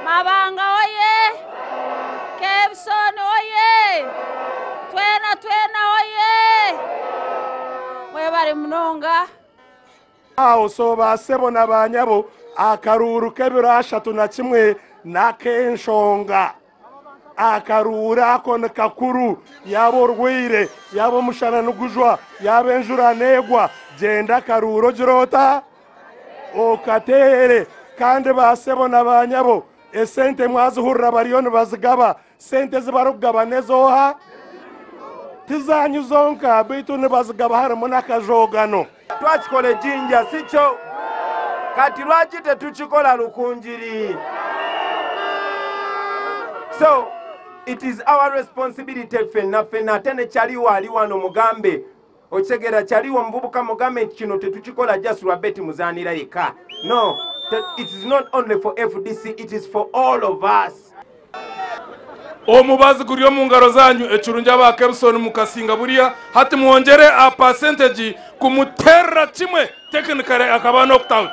Mabanga oye! Kebson oye! Twena oye! Mwebare munonga. Aho so basebo nabanyabo akaruru kebirashatu na kimwe na kenshonga. Akarura akone kakuru yabo rwire yabo mushana nugujwa yabenjura negwa genda karuro jirota okatere kandi basebo nabanyabo esente mwazuhurira bariyoni bazigaba sente zibarugaba nezoha tizanyu zonka bitu nibazigaba harimo nakajogano twachikole jinja sicho kati lwaki tetuchikola lukunjiri. So it is our responsibility fena tene chaliwo ali wano mugambe ochegera chaliwo mvubuka mugambe kino tetuchikola just lwabeti muzanira yeka. No, it is not only for FDC, it is for all of us. Omubazi guriyo mu ngaro zanyu ecurunja ba Kebson mukasinga buriya hati muongere a percentage kumuterra kimwe technically akaba knocked out.